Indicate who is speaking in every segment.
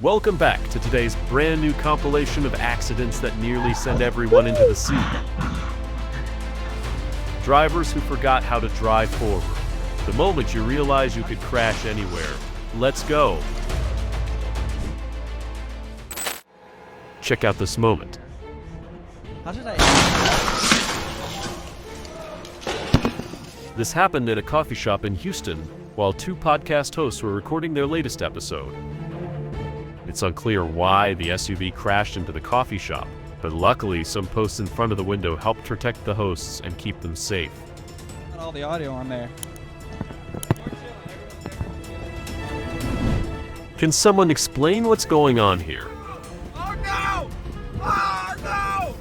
Speaker 1: Welcome back to today's brand new compilation of accidents that nearly send everyone into the sea. Drivers who forgot how to drive forward. The moment you realize you could crash anywhere. Let's go. Check out this moment.
Speaker 2: How did I?
Speaker 1: This happened at a coffee shop in Houston while two podcast hosts were recording their latest episode. It's unclear why the SUV crashed into the coffee shop, but luckily some posts in front of the window helped protect the hosts and keep them safe.
Speaker 2: Got all the audio on there.
Speaker 1: Can someone explain what's going on here?
Speaker 3: Oh no! Oh no!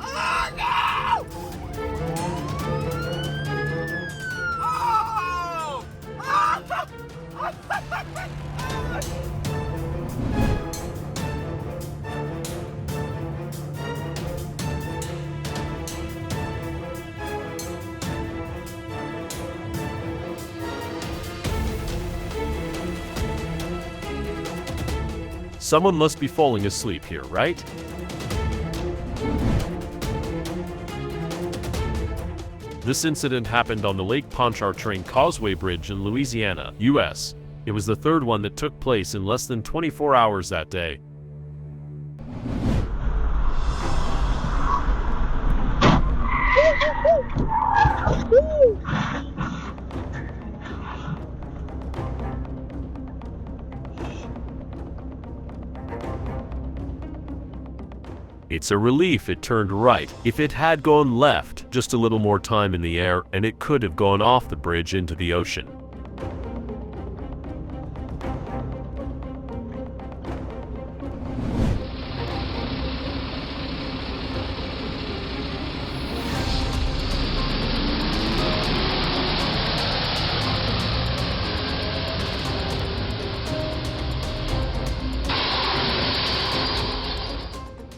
Speaker 3: Oh no!
Speaker 1: Someone must be falling asleep here, right? This incident happened on the Lake Pontchartrain Causeway Bridge in Louisiana, U.S. It was the third one that took place in less than 24 hours that day. It's a relief it turned right. If it had gone left, just a little more time in the air, and it could have gone off the bridge into the ocean.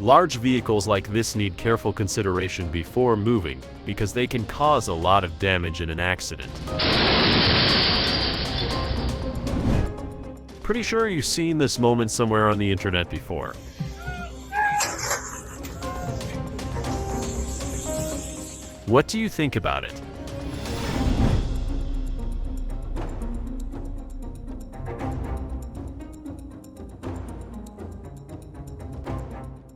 Speaker 1: Large vehicles like this need careful consideration before moving, because they can cause a lot of damage in an accident. Pretty sure you've seen this moment somewhere on the internet before. What do you think about it?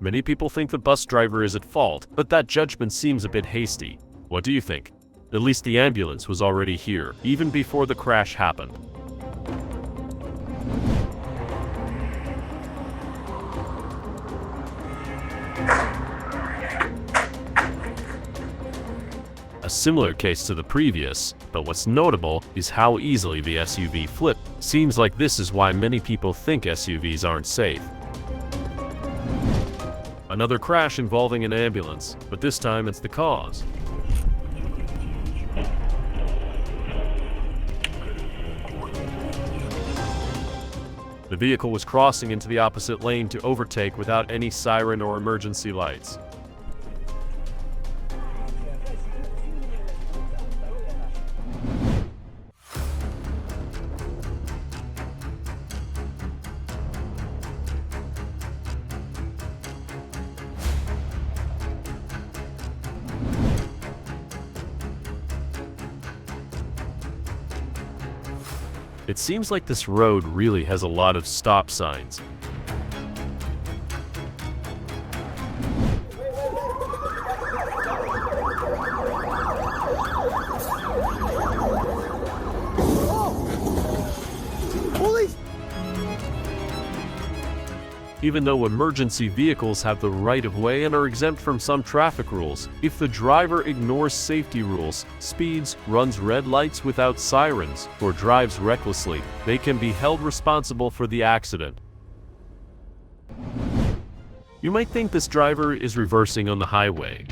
Speaker 1: Many people think the bus driver is at fault, but that judgment seems a bit hasty. What do you think? At least the ambulance was already here, even before the crash happened. A similar case to the previous, but what's notable is how easily the SUV flipped. Seems like this is why many people think SUVs aren't safe. Another crash involving an ambulance, but this time it's the cause. The vehicle was crossing into the opposite lane to overtake without any siren or emergency lights. It seems like this road really has a lot of stop signs. Even though emergency vehicles have the right of way and are exempt from some traffic rules, if the driver ignores safety rules, speeds, runs red lights without sirens, or drives recklessly, they can be held responsible for the accident. You might think this driver is reversing on the highway.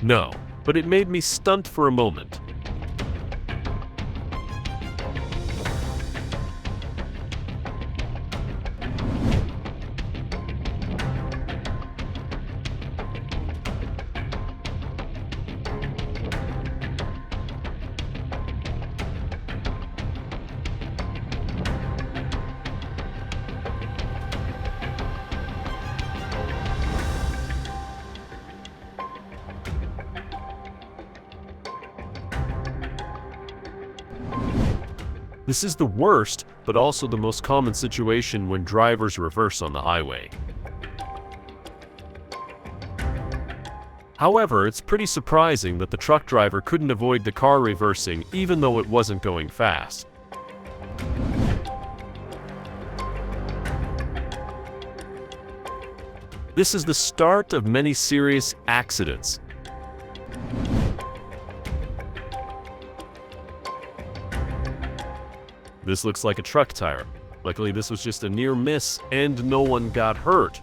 Speaker 1: No, but it made me stunned for a moment. This is the worst, but also the most common situation when drivers reverse on the highway. However, it's pretty surprising that the truck driver couldn't avoid the car reversing even though it wasn't going fast. This is the start of many serious accidents. This looks like a truck tire. Luckily, this was just a near miss and no one got hurt.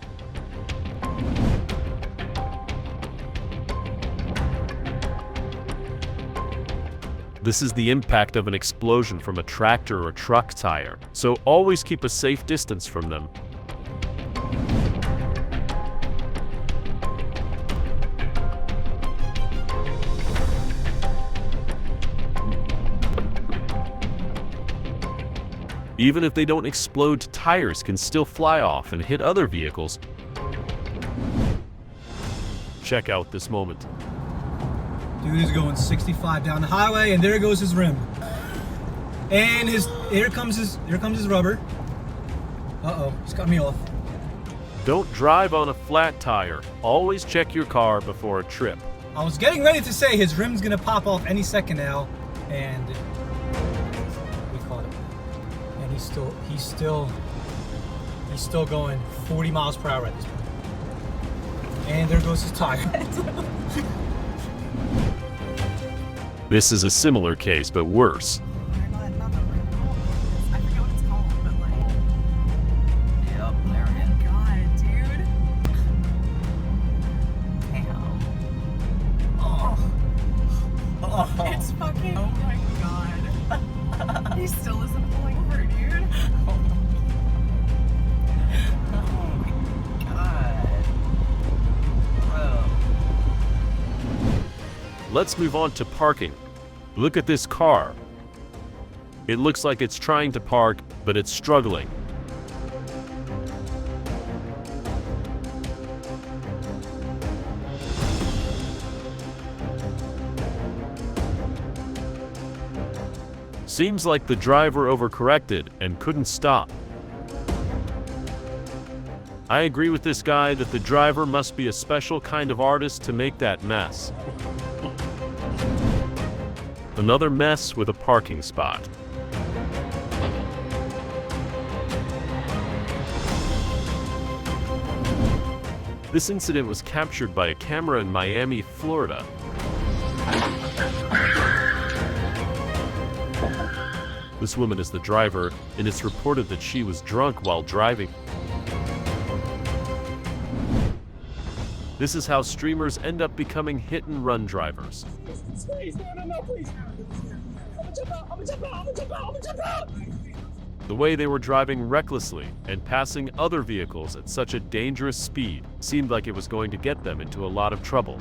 Speaker 1: This is the impact of an explosion from a tractor or truck tire, so always keep a safe distance from them. Even if they don't explode, tires can still fly off and hit other vehicles. Check out this moment.
Speaker 4: Dude is going 65 down the highway, and there goes his rim. And here comes his rubber. Uh-oh, he's cut me off.
Speaker 1: Don't drive on a flat tire. Always check your car before a trip.
Speaker 4: I was getting ready to say his rim's gonna pop off any second now, and we caught him. And he's still going 40 miles per hour at this point. And there goes his tire.
Speaker 1: This is a similar case, but worse.
Speaker 5: I forget what it's called, but like. Yep, there it is. God, dude. Damn. Oh. It's fucking. Oh my god. He still isn't pulling over, dude. Oh my god. Bro.
Speaker 1: Let's move on to parking. Look at this car. It looks like it's trying to park, but it's struggling. Seems like the driver overcorrected and couldn't stop. I agree with this guy that the driver must be a special kind of artist to make that mess. Another mess with a parking spot. This incident was captured by a camera in Miami, Florida. This woman is the driver, and it's reported that she was drunk while driving. This is how streamers end up becoming hit-and-run drivers.
Speaker 3: Please, no, please. I'm gonna jump out.
Speaker 1: The way they were driving recklessly and passing other vehicles at such a dangerous speed seemed like it was going to get them into a lot of trouble.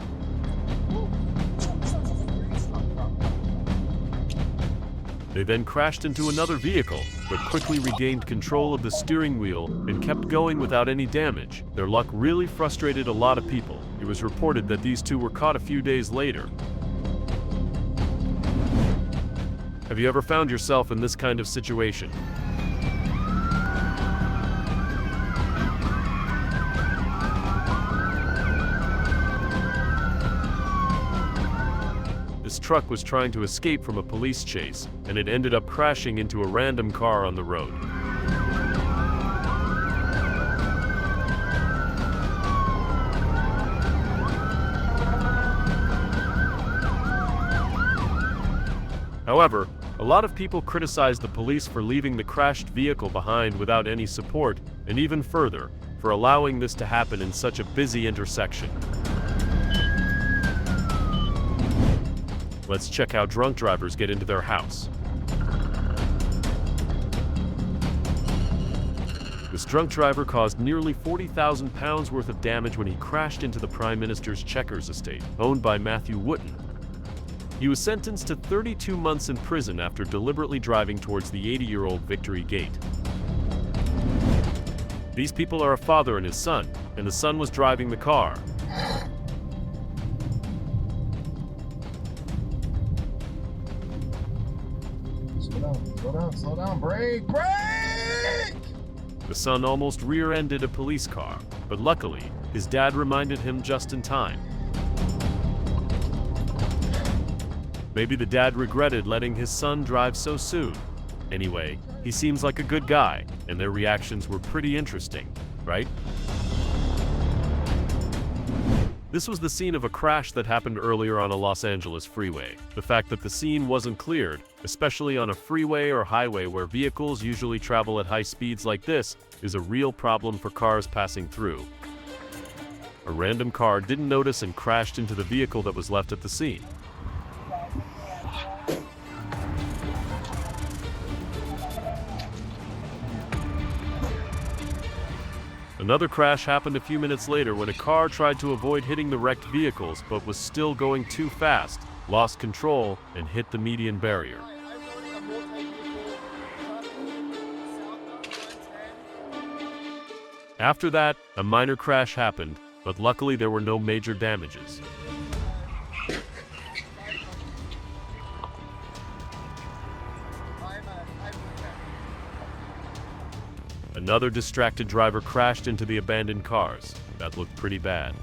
Speaker 1: They then crashed into another vehicle, but quickly regained control of the steering wheel and kept going without any damage. Their luck really frustrated a lot of people. It was reported that these two were caught a few days later. Have you ever found yourself in this kind of situation? This truck was trying to escape from a police chase, and it ended up crashing into a random car on the road. However, a lot of people criticized the police for leaving the crashed vehicle behind without any support, and even further, for allowing this to happen in such a busy intersection. Let's check how drunk drivers get into their house. This drunk driver caused nearly 40,000 pounds worth of damage when he crashed into the Prime Minister's Chequers estate, owned by Matthew Wooten. He was sentenced to 32 months in prison after deliberately driving towards the 80-year-old Victory Gate. These people are a father and his son, and the son was driving the car.
Speaker 6: Slow down.
Speaker 3: Slow down. Brake. Brake!
Speaker 1: The son almost rear-ended a police car, but luckily, his dad reminded him just in time. Maybe the dad regretted letting his son drive so soon. Anyway, he seems like a good guy, and their reactions were pretty interesting, right? This was the scene of a crash that happened earlier on a Los Angeles freeway. The fact that the scene wasn't cleared, especially on a freeway or highway where vehicles usually travel at high speeds like this, is a real problem for cars passing through. A random car didn't notice and crashed into the vehicle that was left at the scene. Another crash happened a few minutes later when a car tried to avoid hitting the wrecked vehicles but was still going too fast, lost control, and hit the median barrier. After that, a minor crash happened, but luckily there were no major damages. Another distracted driver crashed into the abandoned cars. That looked pretty bad.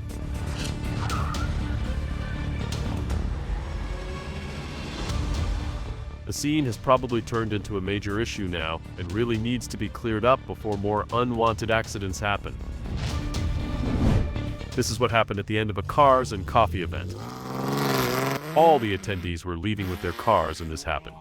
Speaker 1: The scene has probably turned into a major issue now and really needs to be cleared up before more unwanted accidents happen. This is what happened at the end of a cars and coffee event. All the attendees were leaving with their cars when this happened.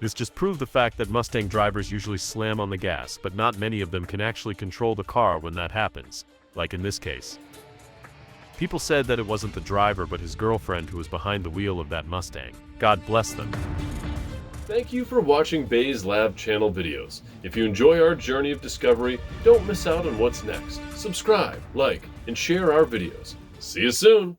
Speaker 1: This just proved the fact that Mustang drivers usually slam on the gas, but not many of them can actually control the car when that happens, like in this case. People said that it wasn't the driver but his girlfriend who was behind the wheel of that Mustang. God bless them.
Speaker 6: Thank you for watching BEZEDlab channel videos. If you enjoy our journey of discovery, don't miss out on what's next. Subscribe, like, and share our videos. See you soon!